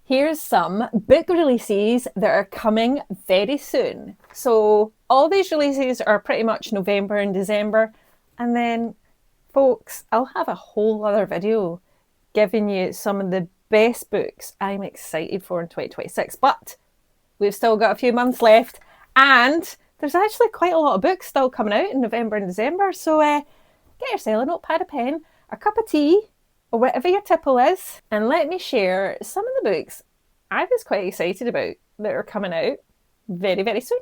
Here's some book releases that are coming very soon. So all these releases are pretty much November and December. And then, folks, I'll have a whole other video giving you some of the best books I'm excited for in 2026. But we've still got a few months left. And there's actually quite a lot of books still coming out in November and December. So get yourself a notepad, a pen, a cup of tea, or whatever your tipple is, and let me share some of the books I was quite excited about that are coming out very, very soon.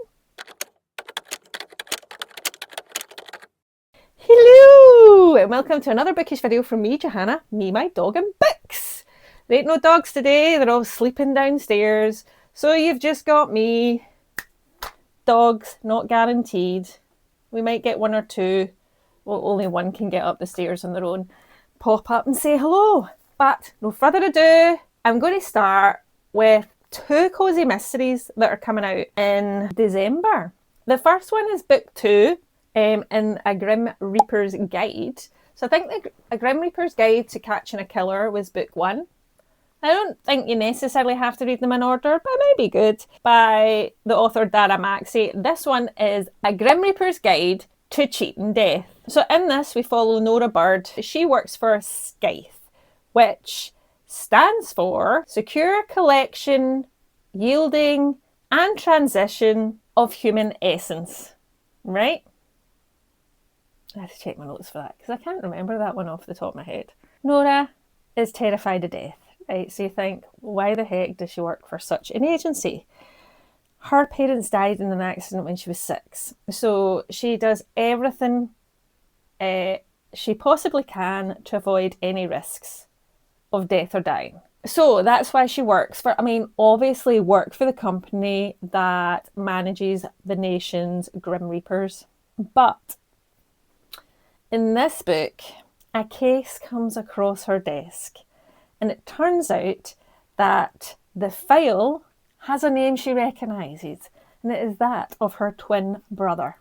Hello, and welcome to another bookish video from me, Johanna, me, my dog, and books. There ain't no dogs today, they're all sleeping downstairs, so you've just got me. Dogs, not guaranteed. We might get one or two. Well, only one can get up the stairs on their own. Pop up and say hello. But no further ado, I'm going to start with two cosy mysteries that are coming out in December. The first one is book 2 in A Grim Reaper's Guide. So I think A Grim Reaper's Guide to Catching a Killer was book 1. I don't think you necessarily have to read them in order, but it might be good, by the author Dara, Maxie. This one is A Grim Reaper's Guide to Cheating Death. So in this, we follow Nora Bird. She works for Scythe, which stands for Secure Collection, Yielding and Transition of Human Essence, right? I have to check my notes for that because I can't remember that one off the top of my head. Nora is terrified of death, right? So you think, why the heck does she work for such an agency? Her parents died in an accident when she was 6. So she does everything she possibly can to avoid any risks of death or dying. So that's why she works for, obviously work for the company that manages the nation's Grim Reapers. But in this book, a case comes across her desk, and it turns out that the file has a name she recognises, and it is that of her twin brother.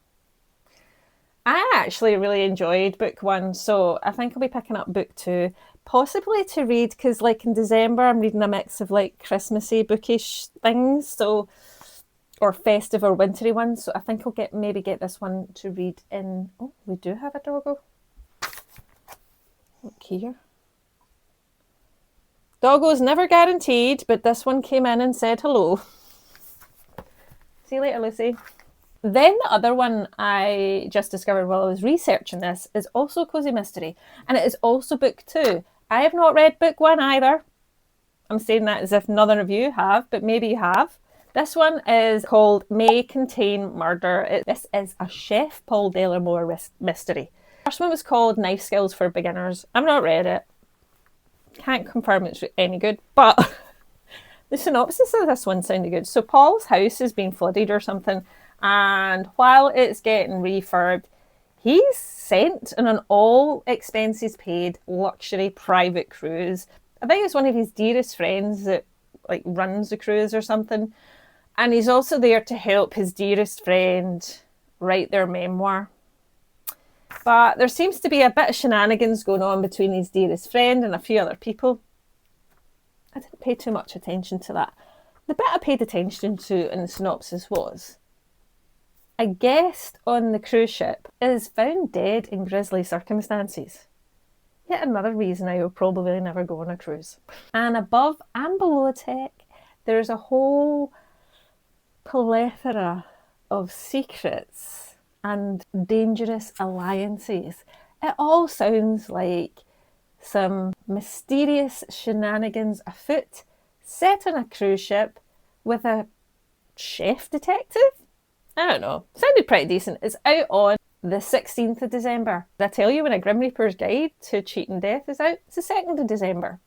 I actually really enjoyed book 1, so I think I'll be picking up book 2, possibly to read, because in December I'm reading a mix of Christmassy bookish things, or festive or wintry ones, so I think I'll maybe get this one to read in... Oh, we do have a doggo. Look here. Doggo's never guaranteed, but this one came in and said hello. See you later, Lucy. Then the other one I just discovered while I was researching this is also a cosy mystery, and it is also book 2. I have not read book 1 either. I'm saying that as if none of you have, but maybe you have. This one is called May Contain Murder. This is a Chef Paul Delamore mystery. The first one was called Knife Skills for Beginners. I've not read it. Can't confirm it's any good, but the synopsis of this one sounded good. So Paul's house has been flooded or something, and while it's getting refurbed, he's sent on an all expenses paid luxury private cruise. I think it's one of his dearest friends that runs the cruise or something, and he's also there to help his dearest friend write their memoir. But there seems to be a bit of shenanigans going on between his dearest friend and a few other people. I didn't pay too much attention to that. The bit I paid attention to in the synopsis was a guest on the cruise ship is found dead in grisly circumstances. Yet another reason I will probably never go on a cruise. And above and below deck, there's a whole plethora of secrets and dangerous alliances. It all sounds like some mysterious shenanigans afoot, set on a cruise ship with a chef detective? I don't know. Sounded pretty decent. It's out on the 16th of December. Did I tell you when A Grim Reaper's Guide to Cheating Death is out? It's the 2nd of December.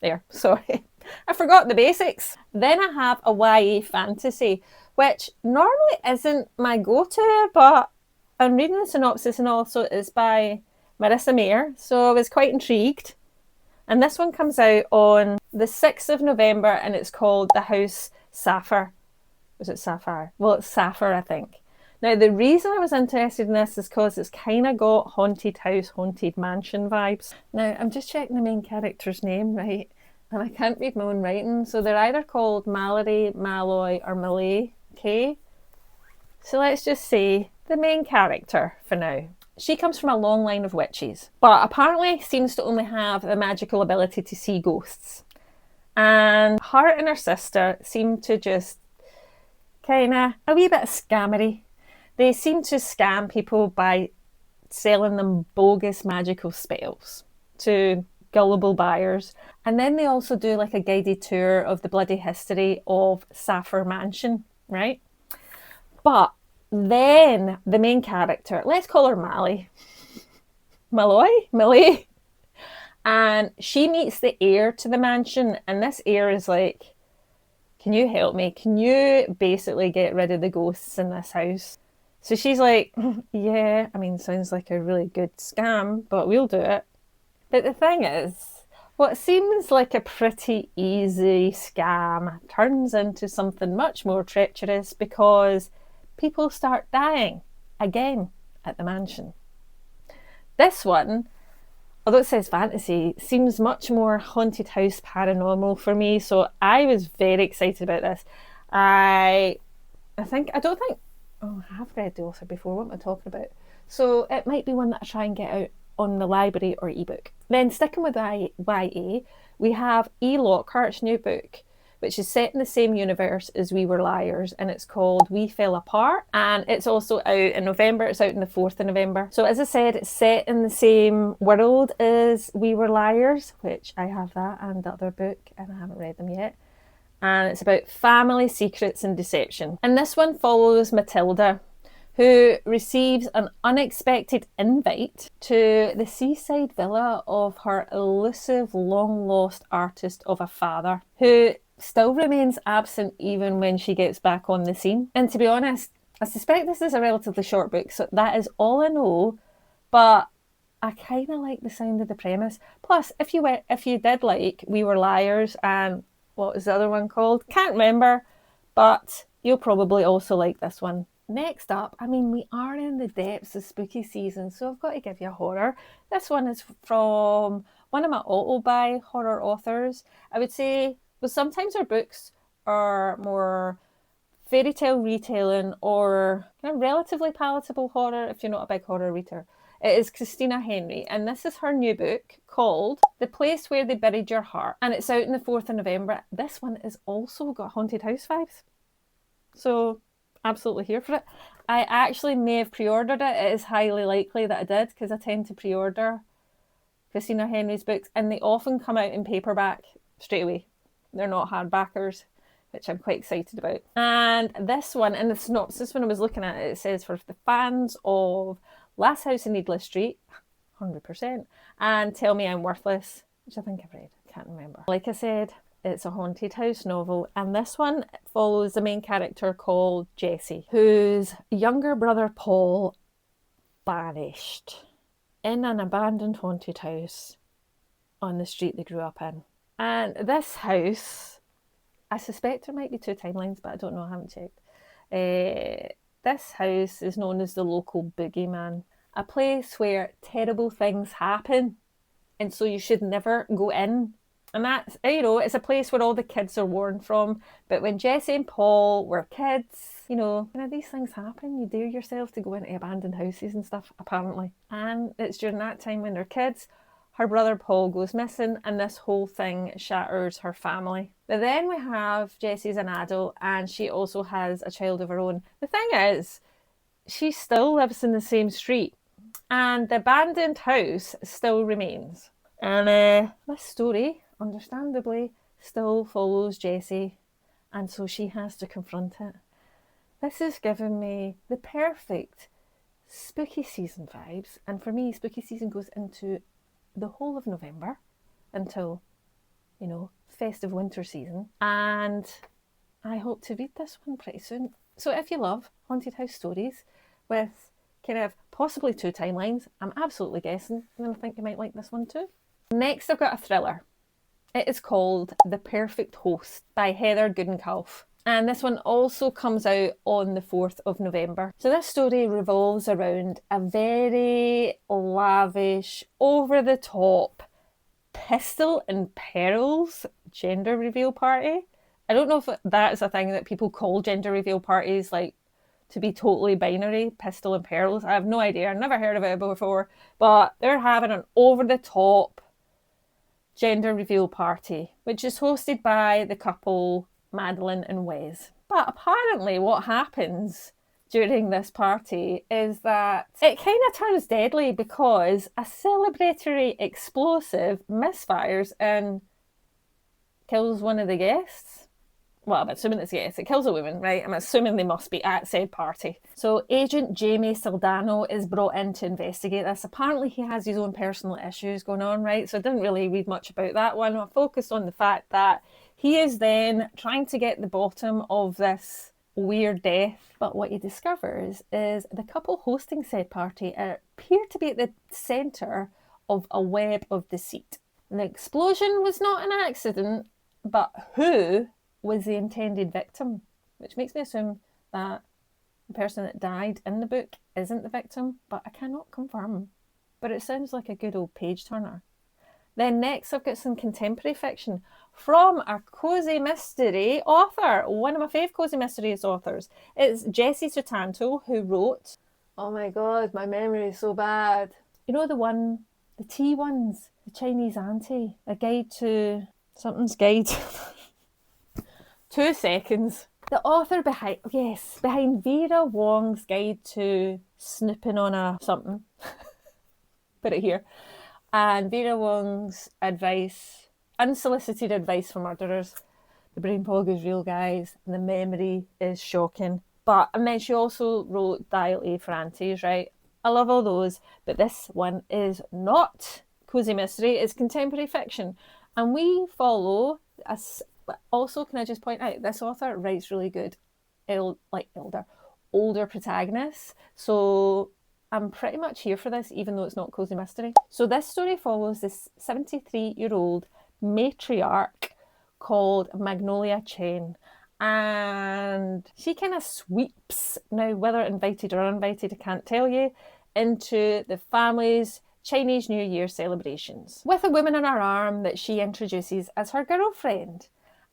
There, sorry. I forgot the basics. Then I have a YA fantasy, which normally isn't my go-to, but I'm reading the synopsis and also it's by Marissa Mayer, so I was quite intrigued. And this one comes out on the 6th of November and it's called The House Sapphire. Was it Sapphire? Well, it's Sapphire, I think. Now, the reason I was interested in this is because it's kind of got haunted house, haunted mansion vibes. Now, I'm just checking the main character's name, right? And I can't read my own writing, so they're either called Mallory, Malloy, or Malay. Okay? So let's just say the main character for now. She comes from a long line of witches, but apparently seems to only have the magical ability to see ghosts. And her and her sister seem to just kind of a wee bit scammery. They seem to scam people by selling them bogus magical spells to gullible buyers. And then they also do like a guided tour of the bloody history of Sapphire Mansion, right? But then the main character, let's call her Malloy. Malay. And she meets the heir to the mansion, and this heir is like, can you help me? Can you basically get rid of the ghosts in this house? So she's like, yeah, I mean, sounds like a really good scam, but we'll do it. But the thing is, what seems like a pretty easy scam turns into something much more treacherous because people start dying again at the mansion. This one, although it says fantasy, seems much more haunted house paranormal for me, so I was very excited about this. I have read the author before. What am I talking about? So it might be one that I try and get out on the library or ebook. Then sticking with YA, we have Lockhart's new book, which is set in the same universe as We Were Liars, and it's called We Fell Apart, and it's also out in November. It's out on the 4th of November. So as I said, it's set in the same world as We Were Liars, which I have that and the other book, and I haven't read them yet. And it's about family secrets and deception. And this one follows Matilda, who receives an unexpected invite to the seaside villa of her elusive, long-lost artist of a father, who still remains absent even when she gets back on the scene. And to be honest, I suspect this is a relatively short book, so that is all I know, but I kind of like the sound of the premise. Plus, if you did like We Were Liars and what was the other one called? Can't remember, but you'll probably also like this one. Next up, I mean, we are in the depths of spooky season, so I've got to give you a horror. This one is from one of my auto-buy horror authors. I would say, well, sometimes our books are more fairy tale retelling or kind of relatively palatable horror if you're not a big horror reader. It is Christina Henry, and this is her new book called The Place Where They Buried Your Heart, and it's out on the 4th of November. This one has also got haunted house vibes, so absolutely here for it. I actually may have pre-ordered it. It is highly likely that I did, because I tend to pre-order Christina Henry's books, and they often come out in paperback straight away. They're not hardbackers, which I'm quite excited about. And this one, in the synopsis when I was looking at it, it says, for the fans of Last House in Needless Street, 100%, and Tell Me I'm Worthless, which I think I've read, can't remember. Like I said, it's a haunted house novel, and this one follows the main character called Jesse, whose younger brother Paul vanished in an abandoned haunted house on the street they grew up in. And this house, I suspect there might be 2 timelines, but I don't know, I haven't checked. This house is known as the local boogeyman, a place where terrible things happen, and so you should never go in. And that's, it's a place where all the kids are warned from. But when Jesse and Paul were kids, these things happen. You dare yourself to go into abandoned houses and stuff, apparently. And it's during that time when they're kids, her brother Paul goes missing, and this whole thing shatters her family. But then we have Jessie's an adult, and she also has a child of her own. The thing is, she still lives in the same street, and the abandoned house still remains. And this story, understandably, still follows Jessie, and so she has to confront it. This has given me the perfect spooky season vibes, and for me, spooky season goes into the whole of November until, festive winter season, and I hope to read this one pretty soon. So if you love haunted house stories with kind of possibly 2 timelines, I'm absolutely guessing, and I think you might like this one too. Next, I've got a thriller. It is called The Perfect Host by Heather Goodenkalf. And this one also comes out on the 4th of November. So this story revolves around a very lavish, over-the-top, pistol and pearls gender reveal party. I don't know if that's a thing that people call gender reveal parties, like to be totally binary, pistol and pearls. I have no idea. I've never heard of it before. But they're having an over-the-top gender reveal party, which is hosted by the couple Madeline and Wes. But apparently what happens during this party is that it kind of turns deadly because a celebratory explosive misfires and kills one of the guests. Well, I'm assuming it's yes, it kills a woman, right? I'm assuming they must be at said party. So Agent Jamie Saldano is brought in to investigate this. Apparently he has his own personal issues going on, right? So I didn't really read much about that one. I focused on the fact that he is then trying to get the bottom of this weird death. But what he discovers is the couple hosting said party appear to be at the centre of a web of deceit. And the explosion was not an accident, but who was the intended victim, which makes me assume that the person that died in the book isn't the victim, but I cannot confirm. But it sounds like a good old page turner. Then next I've got some contemporary fiction from a cosy mystery author, one of my fave cosy mysteries authors. It's Jesse Sutanto, who wrote, oh my god, my memory is so bad. You know the tea ones, the Chinese auntie, a guide to something's guide. 2 seconds. The author behind Vera Wong's Guide to Snooping on a something. Put it here. And Vera Wong's advice, unsolicited advice for murderers. The brain fog is real, guys, and the memory is shocking. And then she also wrote Dial A for Aunties, right? I love all those, but this one is not cosy mystery, it's contemporary fiction. And we follow also, can I just point out, this author writes really good older protagonists. So I'm pretty much here for this, even though it's not cosy mystery. So this story follows this 73-year-old matriarch called Magnolia Chen. And she kind of sweeps, now whether invited or uninvited, I can't tell you, into the family's Chinese New Year celebrations with a woman in her arm that she introduces as her girlfriend.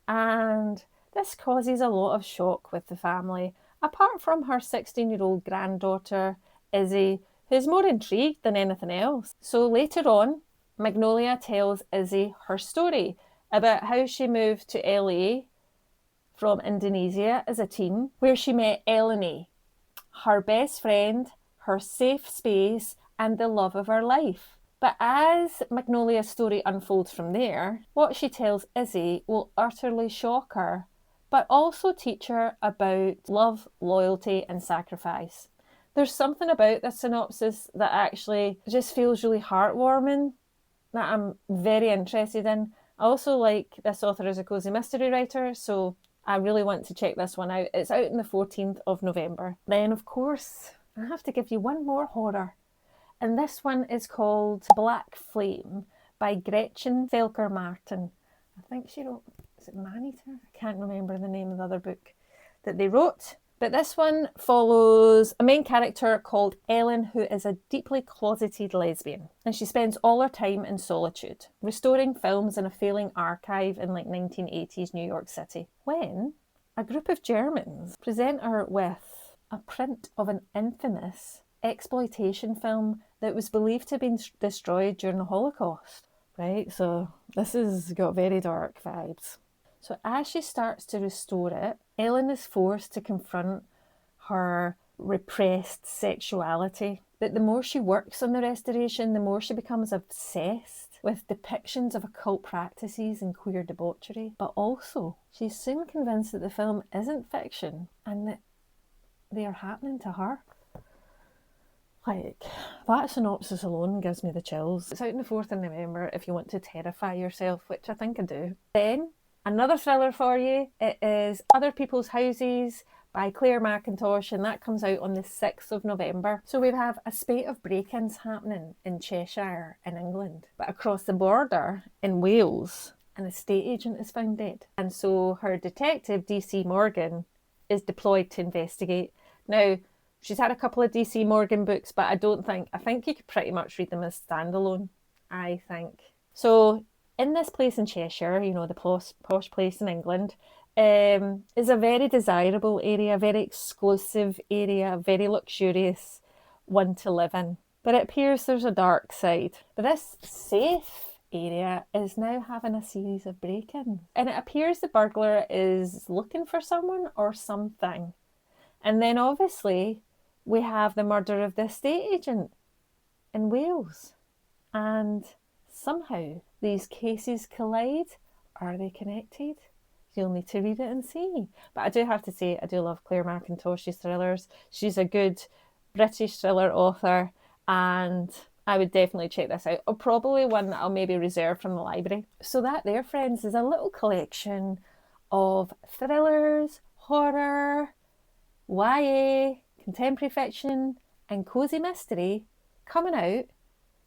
And this causes a lot of shock with the family, apart from her 16-year-old granddaughter, Izzy, who's more intrigued than anything else. So later on, Magnolia tells Izzy her story about how she moved to LA from Indonesia as a teen, where she met Eleni, her best friend, her safe space, and the love of her life. But as Magnolia's story unfolds from there, what she tells Izzy will utterly shock her, but also teach her about love, loyalty, and sacrifice. There's something about this synopsis that actually just feels really heartwarming, that I'm very interested in. I also like this author as a cosy mystery writer, so I really want to check this one out. It's out on the 14th of November. Then, of course, I have to give you one more horror. And this one is called Black Flame by Gretchen Felker Martin. I think she wrote, is it Maneater? I can't remember the name of the other book that they wrote. But this one follows a main character called Ellen, who is a deeply closeted lesbian. And she spends all her time in solitude, restoring films in a failing archive in 1980s New York City, when a group of Germans present her with a print of an infamous exploitation film that was believed to have been destroyed during the Holocaust, right? So this has got very dark vibes. So as she starts to restore it, Ellen is forced to confront her repressed sexuality. But the more she works on the restoration, the more she becomes obsessed with depictions of occult practices and queer debauchery. But also, she's soon convinced that the film isn't fiction and that they are happening to her. Like, that synopsis alone gives me the chills. It's out on the 4th of November if you want to terrify yourself, which I think I do. Then, another thriller for you. It is Other People's Houses by Clare Mackintosh, and that comes out on the 6th of November. So we have a spate of break-ins happening in Cheshire in England. But across the border in Wales, an estate agent is found dead. And so her detective, DC Morgan, is deployed to investigate. Now, she's had a couple of DC Morgan books, but I think you could pretty much read them as standalone, I think. So in this place in Cheshire, you know, the posh place in England, is a very desirable area, very exclusive area, very luxurious one to live in. But it appears there's a dark side. But this safe area is now having a series of break-ins. And it appears the burglar is looking for someone or something. And then obviously we have the murder of the estate agent in Wales. And somehow these cases collide. Are they connected? You'll need to read it and see. But I do have to say, I do love Clare Mackintosh's thrillers. She's a good British thriller author, and I would definitely check this out. Or probably one that I'll maybe reserve from the library. So that there, friends, is a little collection of thrillers, horror, YA, contemporary fiction, and cosy mystery coming out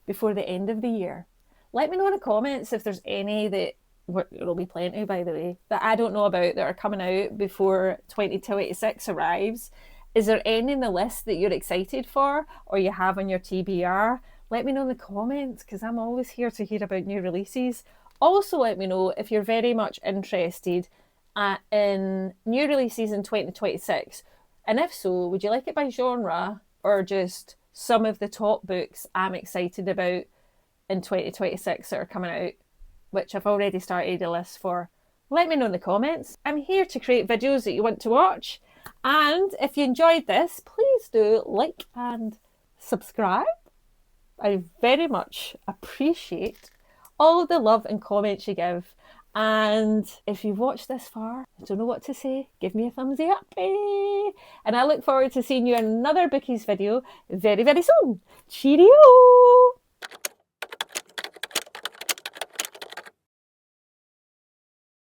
before the end of the year. Let me know in the comments if there's any that, there'll be plenty by the way, that I don't know about that are coming out before 2026 arrives. Is there any in the list that you're excited for or you have on your TBR? Let me know in the comments, because I'm always here to hear about new releases. Also let me know if you're very much interested in new releases in 2026. And if so, would you like it by genre or just some of the top books I'm excited about in 2026 that are coming out, which I've already started a list for? Let me know in the comments. I'm here to create videos that you want to watch. And if you enjoyed this, please do like and subscribe. I very much appreciate all the love and comments you give. And if you've watched this far, I don't know what to say, give me a thumbsy up. And I look forward to seeing you in another Bookies video very, very soon. Cheerio!